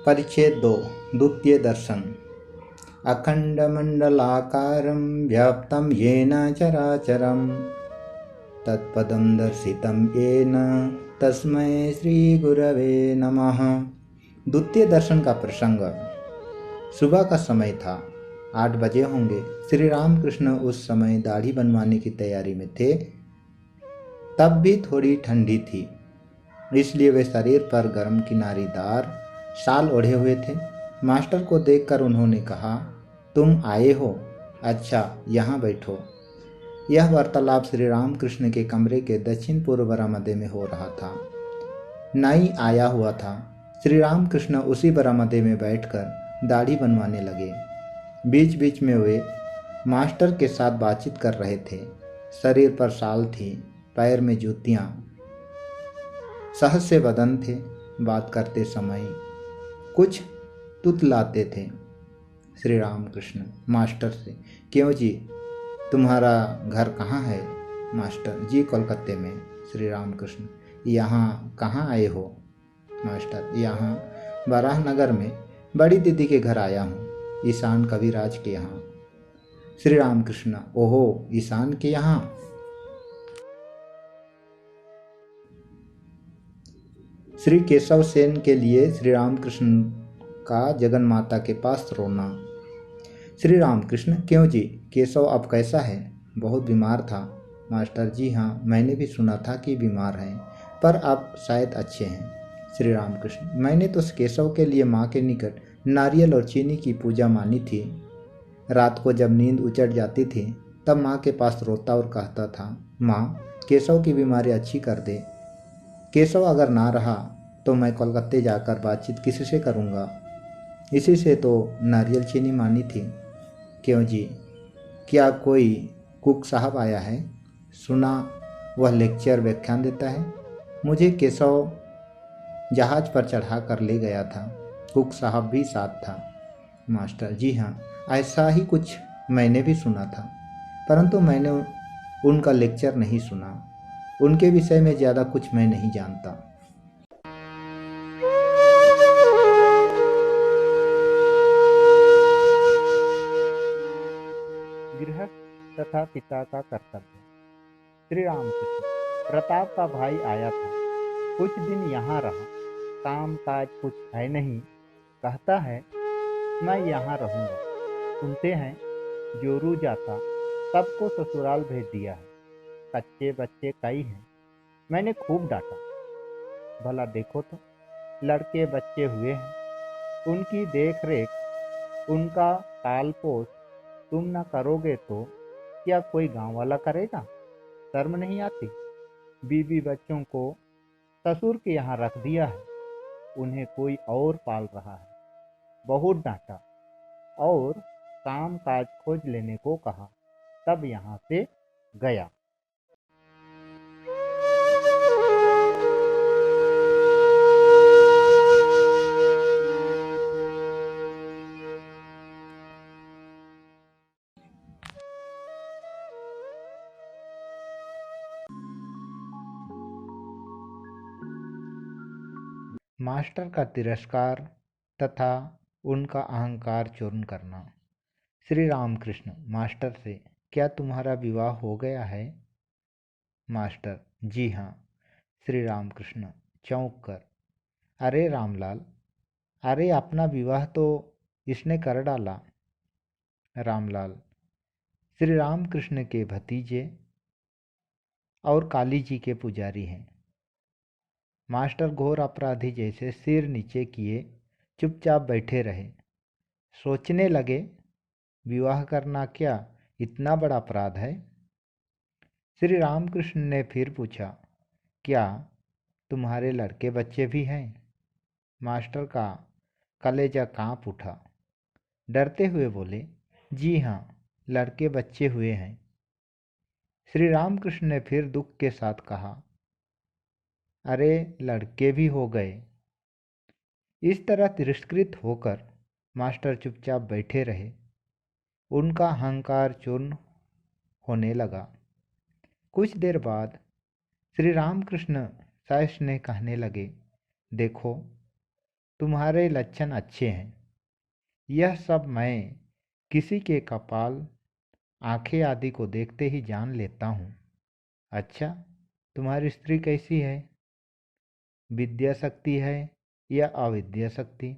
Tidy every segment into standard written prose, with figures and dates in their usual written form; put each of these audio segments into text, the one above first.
परिच्छेद 2 द्वितीय दर्शन। अखंडमंडलाकारं व्याप्तं येन चराचरं तत्पदं दर्शितं येन तस्मै श्री गुरवे नमः। द्वितीय दर्शन का प्रसंग। सुबह का समय था, 8 बजे होंगे। श्री रामकृष्ण उस समय दाढ़ी बनवाने की तैयारी में थे। तब भी थोड़ी ठंडी थी, इसलिए वे शरीर पर गर्म किनारीदार शाल ओढ़े हुए थे। मास्टर को देखकर उन्होंने कहा, तुम आए हो? अच्छा, यहाँ बैठो। यह वार्तालाप श्री रामकृष्ण के कमरे के दक्षिण पूर्व बरामदे में हो रहा था। नाई आया हुआ था। श्री रामकृष्ण उसी बरामदे में बैठकर दाढ़ी बनवाने लगे। बीच बीच में वे मास्टर के साथ बातचीत कर रहे थे। शरीर पर शाल थी, पैर में जूतियाँ, सहज से बदन थे। बात करते समय कुछ तुतलाते थे। श्री रामकृष्ण मास्टर से, क्यों जी, तुम्हारा घर कहाँ है? मास्टर जी, कलकत्ते में। श्री रामकृष्ण, यहाँ कहाँ आए हो? मास्टर, यहाँ बराहनगर में बड़ी दीदी के घर आया हूँ, ईशान कविराज के यहाँ। श्री रामकृष्ण, ओहो, ईशान के यहाँ? श्री केशव सेन के लिए श्री रामकृष्ण का जगन माता के पास रोना। श्री रामकृष्ण, क्यों जी, केशव अब कैसा है? बहुत बीमार था। मास्टर जी, हाँ, मैंने भी सुना था कि बीमार हैं, पर अब शायद अच्छे हैं। श्री रामकृष्ण, मैंने तो केशव के लिए माँ के निकट नारियल और चीनी की पूजा मानी थी। रात को जब नींद उचट जाती थी तब माँ के पास रोता और कहता था, माँ, केशव की बीमारी अच्छी कर दे। केशव अगर ना रहा तो मैं कलकत्ते जाकर बातचीत किसी से करूँगा। इसी से तो नारियल चीनी मानी थी। क्यों जी, क्या कोई कुक साहब आया है? सुना वह लेक्चर व्याख्यान देता है। मुझे केशव जहाज पर चढ़ा कर ले गया था, कुक साहब भी साथ था। मास्टर जी, हाँ, ऐसा ही कुछ मैंने भी सुना था, परंतु मैंने उनका लेक्चर नहीं सुना। उनके विषय में ज़्यादा कुछ मैं नहीं जानता। गृहस्थ तथा पिता का कर्तव्य। श्री रामकृष्ण, प्रताप का भाई आया था, कुछ दिन यहाँ रहा। काम काज कुछ है नहीं, कहता है मैं यहाँ रहूँगा। सुनते हैं जोरू जाता, सबको ससुराल भेज दिया है। कच्चे बच्चे कई हैं। मैंने खूब डांटा। भला देखो तो, लड़के बच्चे हुए हैं, उनकी देख रेख, उनका पाल पोस तुम न करोगे तो क्या कोई गांव वाला करेगा? शर्म नहीं आती? बीवी बच्चों को ससुर के यहाँ रख दिया है, उन्हें कोई और पाल रहा है। बहुत डांटा और काम काज खोज लेने को कहा, तब यहाँ से गया। मास्टर का तिरस्कार तथा उनका अहंकार चूर्ण करना। श्री रामकृष्ण मास्टर से, क्या तुम्हारा विवाह हो गया है? मास्टर, जी हाँ। श्री रामकृष्ण चौंक कर, अरे रामलाल, अरे अपना विवाह तो इसने कर डाला। रामलाल, श्री रामकृष्ण के भतीजे और काली जी के पुजारी हैं। मास्टर घोर अपराधी जैसे सिर नीचे किए चुपचाप बैठे रहे। सोचने लगे, विवाह करना क्या इतना बड़ा अपराध है? श्री रामकृष्ण ने फिर पूछा, क्या तुम्हारे लड़के बच्चे भी हैं? मास्टर का कलेजा कांप उठा। डरते हुए बोले, जी हाँ, लड़के बच्चे हुए हैं। श्री रामकृष्ण ने फिर दुख के साथ कहा, अरे लड़के भी हो गए। इस तरह तिरस्कृत होकर मास्टर चुपचाप बैठे रहे। उनका अहंकार चूर्ण होने लगा। कुछ देर बाद श्री रामकृष्ण सस्नेह कहने लगे, देखो, तुम्हारे लक्षण अच्छे हैं। यह सब मैं किसी के कपाल, आंखें आदि को देखते ही जान लेता हूँ। अच्छा, तुम्हारी स्त्री कैसी है? विद्या शक्ति है या अविद्या शक्ति?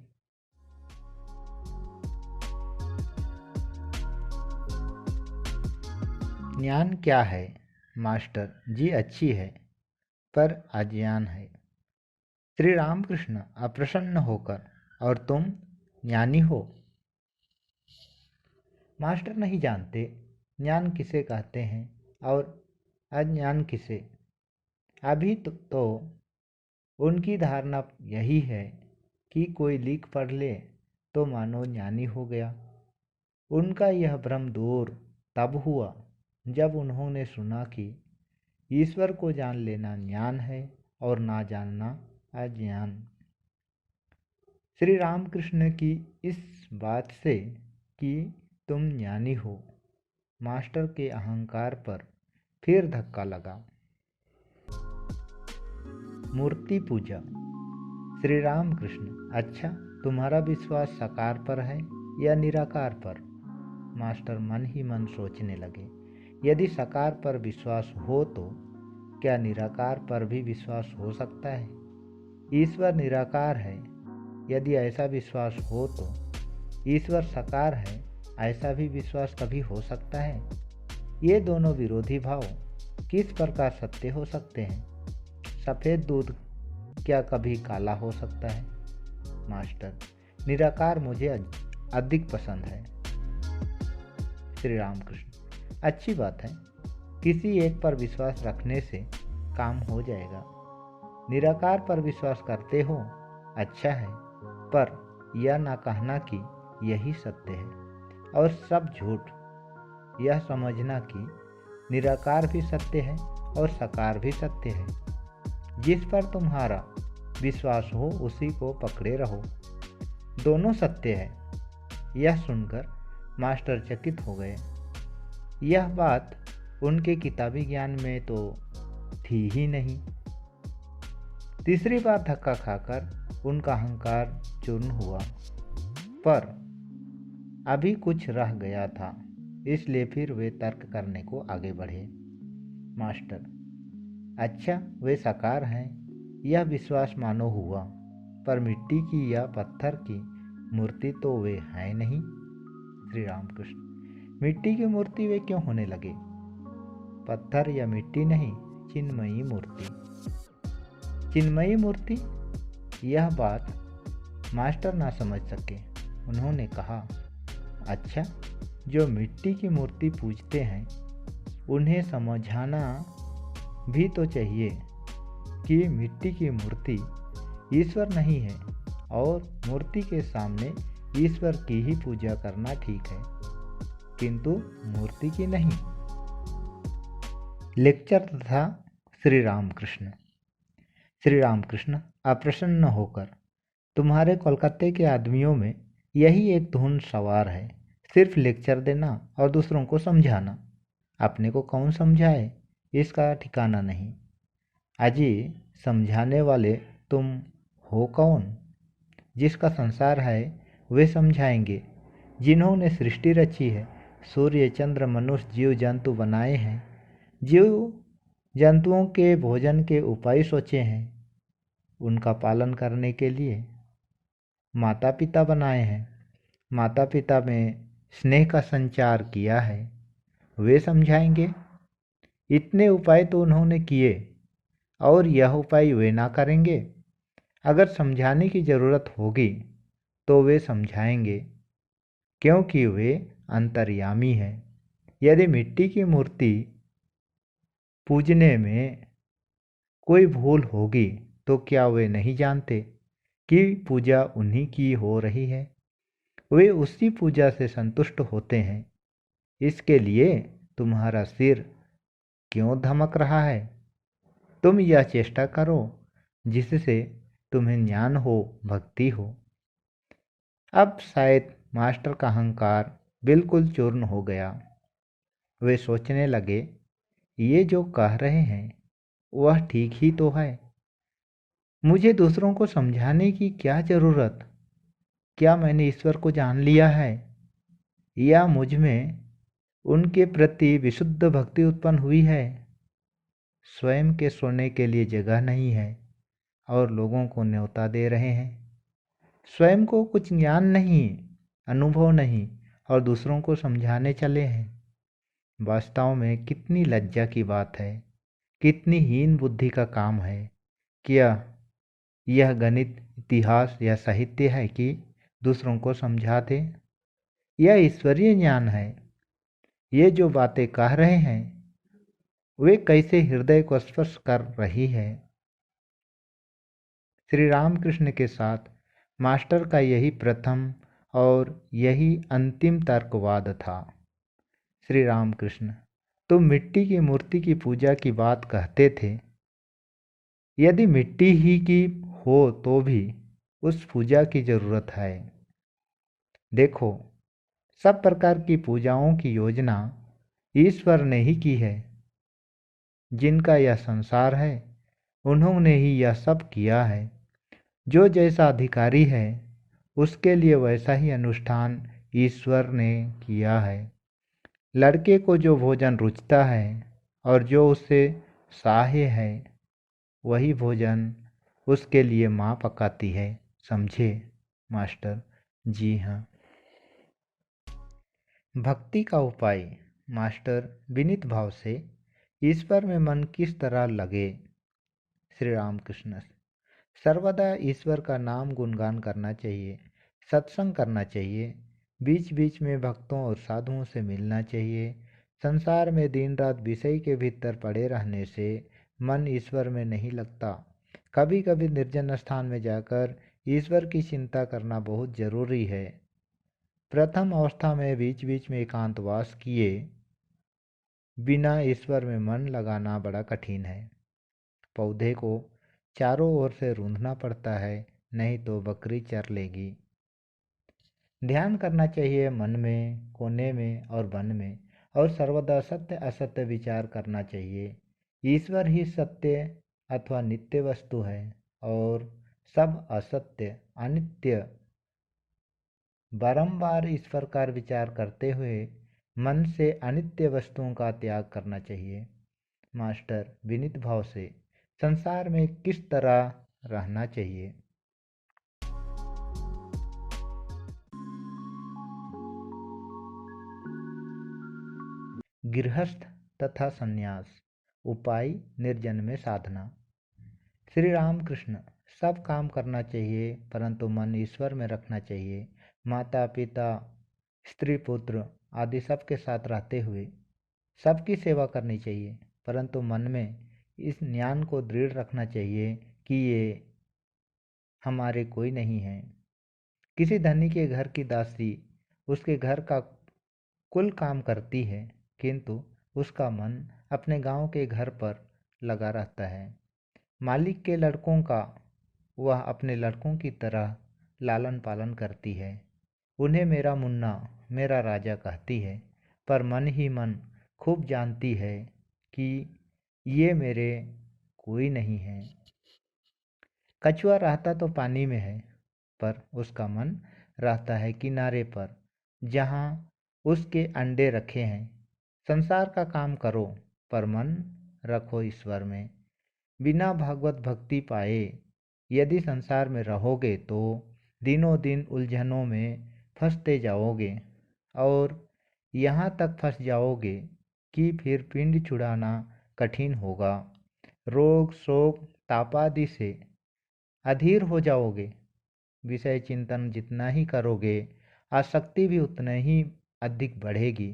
ज्ञान क्या है? मास्टर जी अच्छी है, पर अज्ञान है। श्री रामकृष्ण अप्रसन्न होकर, और तुम ज्ञानी हो? मास्टर नहीं जानते ज्ञान किसे कहते हैं और अज्ञान किसे। अभी तो उनकी धारणा यही है कि कोई लिख पढ़ ले तो मानो ज्ञानी हो गया। उनका यह भ्रम दूर तब हुआ जब उन्होंने सुना कि ईश्वर को जान लेना ज्ञान है और ना जानना अज्ञान। श्री रामकृष्ण की इस बात से कि तुम ज्ञानी हो, मास्टर के अहंकार पर फिर धक्का लगा। मूर्ति पूजा। श्री रामकृष्ण अच्छा, तुम्हारा विश्वास साकार पर है या निराकार पर? मास्टर मन ही मन सोचने लगे, यदि साकार पर विश्वास हो तो क्या निराकार पर भी विश्वास हो सकता है? ईश्वर निराकार है, यदि ऐसा विश्वास हो तो ईश्वर साकार है, ऐसा भी विश्वास कभी हो सकता है? ये दोनों विरोधी भाव किस प्रकार सत्य हो सकते हैं? सफ़ेद दूध क्या कभी काला हो सकता है? मास्टर निराकार मुझे अधिक पसंद है। श्री रामकृष्ण अच्छी बात है, किसी एक पर विश्वास रखने से काम हो जाएगा। निराकार पर विश्वास करते हो, अच्छा है, पर यह ना कहना कि यही सत्य है और सब झूठ। यह समझना कि निराकार भी सत्य है और साकार भी सत्य है। जिस पर तुम्हारा विश्वास हो उसी को पकड़े रहो, दोनों सत्य है। यह सुनकर मास्टर चकित हो गए। यह बात उनके किताबी ज्ञान में तो थी ही नहीं। तीसरी बार धक्का खाकर उनका अहंकार चूर्ण हुआ, पर अभी कुछ रह गया था, इसलिए फिर वे तर्क करने को आगे बढ़े। मास्टर अच्छा, वे साकार हैं, यह विश्वास मानो हुआ, पर मिट्टी की या पत्थर की मूर्ति तो वे हैं नहीं। श्री रामकृष्ण मिट्टी की मूर्ति वे क्यों होने लगे? पत्थर या मिट्टी नहीं, चिन्मयी मूर्ति। चिन्मयी मूर्ति? यह बात मास्टर ना समझ सके। उन्होंने कहा, अच्छा, जो मिट्टी की मूर्ति पूजते हैं उन्हें समझाना भी तो चाहिए कि मिट्टी की मूर्ति ईश्वर नहीं है और मूर्ति के सामने ईश्वर की ही पूजा करना ठीक है, किंतु मूर्ति की नहीं। लेक्चर था श्री रामकृष्ण। श्री रामकृष्ण अप्रसन्न होकर, तुम्हारे कोलकाता के आदमियों में यही एक धुन सवार है, सिर्फ लेक्चर देना और दूसरों को समझाना। अपने को कौन समझाए इसका ठिकाना नहीं। अजी समझाने वाले तुम हो कौन? जिसका संसार है वे समझाएंगे। जिन्होंने सृष्टि रची है, सूर्य चंद्र मनुष्य जीव जंतु बनाए हैं, जीव जंतुओं के भोजन के उपाय सोचे हैं, उनका पालन करने के लिए माता पिता बनाए हैं, माता पिता में स्नेह का संचार किया है, वे समझाएंगे। इतने उपाय तो उन्होंने किए और यह उपाय वे ना करेंगे। अगर समझाने की ज़रूरत होगी तो वे समझाएंगे, क्योंकि वे अंतर्यामी हैं। यदि मिट्टी की मूर्ति पूजने में कोई भूल होगी तो क्या वे नहीं जानते कि पूजा उन्हीं की हो रही है? वे उसी पूजा से संतुष्ट होते हैं। इसके लिए तुम्हारा सिर क्यों धमक रहा है? तुम यह चेष्टा करो जिससे तुम्हें ज्ञान हो, भक्ति हो। अब शायद मास्टर का अहंकार बिल्कुल चूर्ण हो गया। वे सोचने लगे, ये जो कह रहे हैं वह ठीक ही तो है। मुझे दूसरों को समझाने की क्या ज़रूरत? क्या मैंने ईश्वर को जान लिया है, या मुझ में उनके प्रति विशुद्ध भक्ति उत्पन्न हुई है? स्वयं के सोने के लिए जगह नहीं है और लोगों को न्योता दे रहे हैं। स्वयं को कुछ ज्ञान नहीं, अनुभव नहीं, और दूसरों को समझाने चले हैं। वास्तव में कितनी लज्जा की बात है, कितनी हीन बुद्धि का काम है। क्या यह गणित, इतिहास या साहित्य है कि दूसरों को समझा दे? यह ईश्वरीय ज्ञान है। ये जो बातें कह रहे हैं वे कैसे हृदय को स्पर्श कर रही है। श्री रामकृष्ण के साथ मास्टर का यही प्रथम और यही अंतिम तर्कवाद था। श्री रामकृष्ण, तुम मिट्टी की मूर्ति की पूजा की बात कहते थे। यदि मिट्टी ही की हो तो भी उस पूजा की जरूरत है। देखो, सब प्रकार की पूजाओं की योजना ईश्वर ने ही की है। जिनका यह संसार है उन्होंने ही यह सब किया है। जो जैसा अधिकारी है उसके लिए वैसा ही अनुष्ठान ईश्वर ने किया है। लड़के को जो भोजन रुचता है और जो उससे साह्य है वही भोजन उसके लिए माँ पकाती है। समझे मास्टर? जी हाँ। भक्ति का उपाय। मास्टर विनीत भाव से, ईश्वर में मन किस तरह लगे? श्री रामकृष्ण, सर्वदा ईश्वर का नाम गुणगान करना चाहिए, सत्संग करना चाहिए, बीच बीच में भक्तों और साधुओं से मिलना चाहिए। संसार में दिन रात विषय के भीतर पड़े रहने से मन ईश्वर में नहीं लगता। कभी कभी निर्जन स्थान में जाकर ईश्वर की चिंता करना बहुत जरूरी है। प्रथम अवस्था में बीच बीच में एकांतवास किए बिना ईश्वर में मन लगाना बड़ा कठिन है। पौधे को चारों ओर से रूंधना पड़ता है, नहीं तो बकरी चर लेगी। ध्यान करना चाहिए मन में, कोने में और वन में, और सर्वदा सत्य असत्य विचार करना चाहिए। ईश्वर ही सत्य अथवा नित्य वस्तु है और सब असत्य अनित्य। बारंबार इस प्रकार विचार करते हुए मन से अनित्य वस्तुओं का त्याग करना चाहिए। मास्टर विनीत भाव से, संसार में किस तरह रहना चाहिए? गृहस्थ तथा संन्यास। उपाय निर्जन में साधना। श्री रामकृष्ण, सब काम करना चाहिए परंतु मन ईश्वर में रखना चाहिए। माता पिता, स्त्री पुत्र आदि सबके साथ रहते हुए सबकी सेवा करनी चाहिए, परंतु मन में इस ज्ञान को दृढ़ रखना चाहिए कि ये हमारे कोई नहीं है। किसी धनी के घर की दासी उसके घर का कुल काम करती है, किंतु उसका मन अपने गांव के घर पर लगा रहता है। मालिक के लड़कों का वह अपने लड़कों की तरह लालन पालन करती है। उन्हें मेरा मुन्ना, मेरा राजा कहती है, पर मन ही मन खूब जानती है कि ये मेरे कोई नहीं है। कछुआ रहता तो पानी में है, पर उसका मन रहता है किनारे पर, जहाँ उसके अंडे रखे हैं। संसार का काम करो पर मन रखो ईश्वर में। बिना भागवत भक्ति पाए यदि संसार में रहोगे तो दिनों दिन उलझनों में फंसते जाओगे और यहाँ तक फंस जाओगे कि फिर पिंड छुड़ाना कठिन होगा। रोग शोक तापादि से अधीर हो जाओगे। विषय चिंतन जितना ही करोगे आसक्ति भी उतना ही अधिक बढ़ेगी।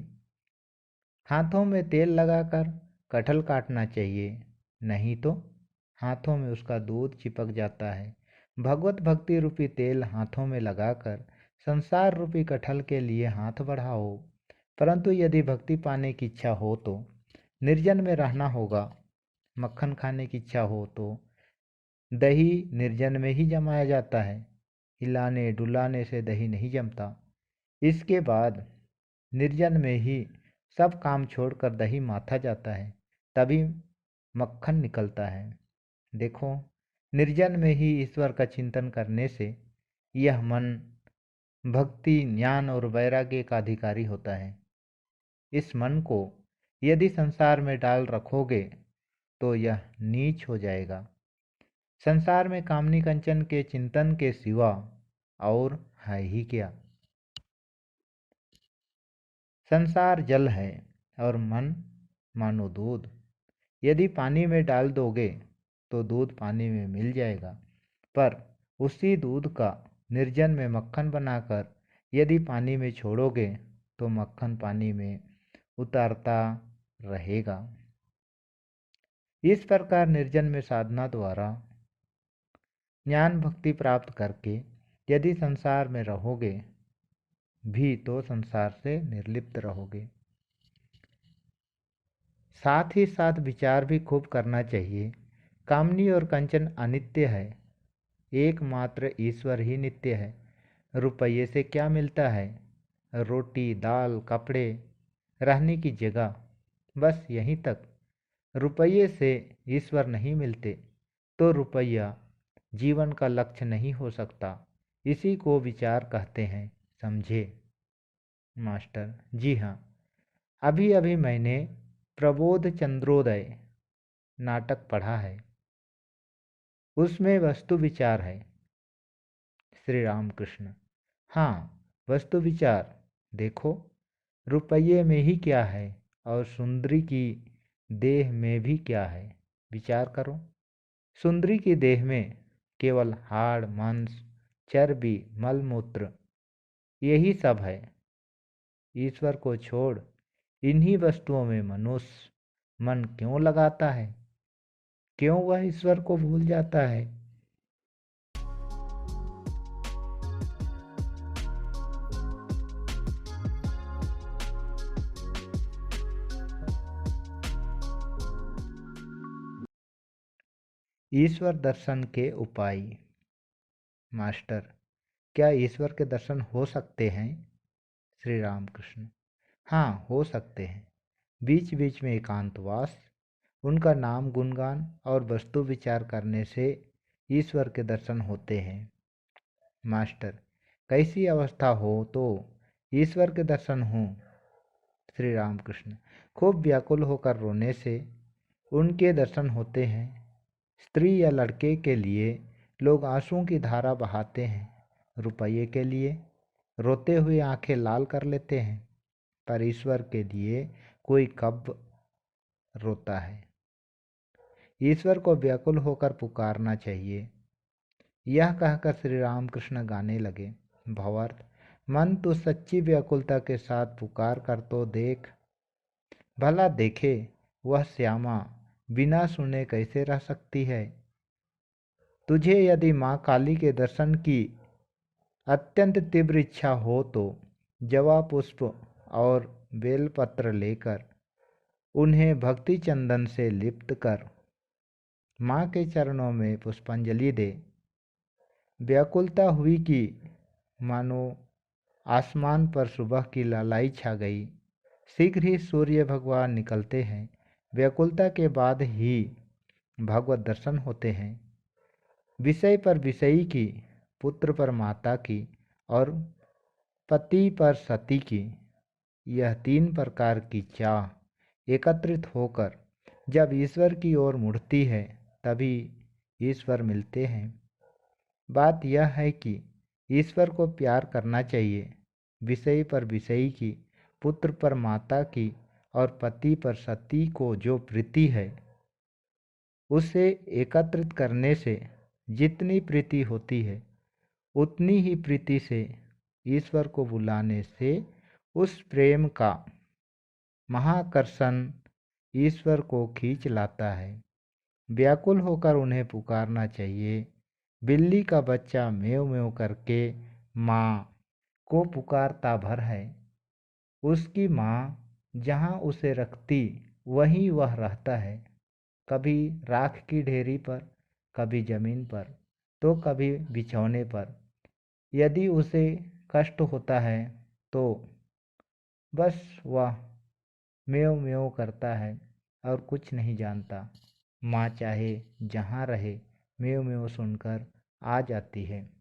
हाथों में तेल लगाकर कटहल काटना चाहिए, नहीं तो हाथों में उसका दूध चिपक जाता है। भगवत भक्ति रूपी तेल हाथों में लगाकर संसार रूपी कटहल के लिए हाथ बढ़ाओ। परंतु यदि भक्ति पाने की इच्छा हो तो निर्जन में रहना होगा। मक्खन खाने की इच्छा हो तो दही निर्जन में ही जमाया जाता है, हिलाने डुलाने से दही नहीं जमता। इसके बाद निर्जन में ही सब काम छोड़कर दही माथा जाता है, तभी मक्खन निकलता है। देखो, निर्जन में ही ईश्वर का चिंतन करने से यह मन भक्ति, ज्ञान और वैराग्य का अधिकारी होता है। इस मन को यदि संसार में डाल रखोगे तो यह नीच हो जाएगा। संसार में कामनी कंचन के चिंतन के सिवा और है ही क्या। संसार जल है और मन मानो दूध। यदि पानी में डाल दोगे तो दूध पानी में मिल जाएगा, पर उसी दूध का निर्जन में मक्खन बनाकर यदि पानी में छोड़ोगे तो मक्खन पानी में उतरता रहेगा। इस प्रकार निर्जन में साधना द्वारा ज्ञान भक्ति प्राप्त करके यदि संसार में रहोगे भी तो संसार से निर्लिप्त रहोगे। साथ ही साथ विचार भी खूब करना चाहिए। कामनी और कंचन अनित्य है, एकमात्र ईश्वर ही नित्य है। रुपये से क्या मिलता है? रोटी, दाल, कपड़े, रहने की जगह, बस यहीं तक। रुपये से ईश्वर नहीं मिलते तो रुपया जीवन का लक्ष्य नहीं हो सकता। इसी को विचार कहते हैं, समझे? मास्टर: जी हाँ, अभी अभी मैंने प्रबोध चंद्रोदय नाटक पढ़ा है, उसमें वस्तु विचार है। श्री राम कृष्ण: हाँ, वस्तु विचार। देखो, रुपये में ही क्या है और सुंदरी की देह में भी क्या है, विचार करो। सुंदरी की देह में केवल हाड़, मांस, चर्बी, मलमूत्र, यही सब है। ईश्वर को छोड़ इन्हीं वस्तुओं में मनुष्य मन क्यों लगाता है? क्यों वह ईश्वर को भूल जाता है? ईश्वर दर्शन के उपाय। मास्टर: क्या ईश्वर के दर्शन हो सकते हैं? श्री राम कृष्ण: हाँ, हो सकते हैं। बीच बीच में एकांतवास, उनका नाम गुणगान और वस्तु विचार करने से ईश्वर के दर्शन होते हैं। मास्टर: कैसी अवस्था हो तो ईश्वर के दर्शन हों? श्री राम कृष्ण: खूब व्याकुल होकर रोने से उनके दर्शन होते हैं। स्त्री या लड़के के लिए लोग आंसुओं की धारा बहाते हैं, रुपये के लिए रोते हुए आंखें लाल कर लेते हैं, पर ईश्वर के लिए कोई कब रोता है? ईश्वर को व्याकुल होकर पुकारना चाहिए। यह कहकर श्री रामकृष्ण गाने लगे। भवार्थ: मन तो सच्ची व्याकुलता के साथ पुकार कर तो देख, भला देखे वह श्यामा बिना सुने कैसे रह सकती है। तुझे यदि माँ काली के दर्शन की अत्यंत तीव्र इच्छा हो तो जवा पुष्प और बेलपत्र लेकर उन्हें भक्ति चंदन से लिप्त कर माँ के चरणों में पुष्पांजलि दे। व्याकुलता हुई कि मानो आसमान पर सुबह की लालाई छा गई। शीघ्र ही सूर्य भगवान निकलते हैं। व्याकुलता के बाद ही भगवत दर्शन होते हैं। विषय पर विषयी की, पुत्र पर माता की और पति पर सती की, यह तीन प्रकार की चाह एकत्रित होकर जब ईश्वर की ओर मुड़ती है तभी ईश्वर मिलते हैं। बात यह है कि ईश्वर को प्यार करना चाहिए। विषय पर विषयी की, पुत्र पर माता की और पति पर सती को जो प्रीति है, उसे एकत्रित करने से जितनी प्रीति होती है उतनी ही प्रीति से ईश्वर को बुलाने से उस प्रेम का महाकर्षण ईश्वर को खींच लाता है। व्याकुल होकर उन्हें पुकारना चाहिए। बिल्ली का बच्चा म्याऊं म्याऊं करके माँ को पुकारता भर है। उसकी माँ जहाँ उसे रखती वहीं वह रहता है, कभी राख की ढेरी पर, कभी जमीन पर, तो कभी बिछौने पर। यदि उसे कष्ट होता है तो बस वह म्याऊं म्याऊं करता है और कुछ नहीं जानता। माँ चाहे जहाँ रहे म्यों म्यों सुनकर आ जाती है।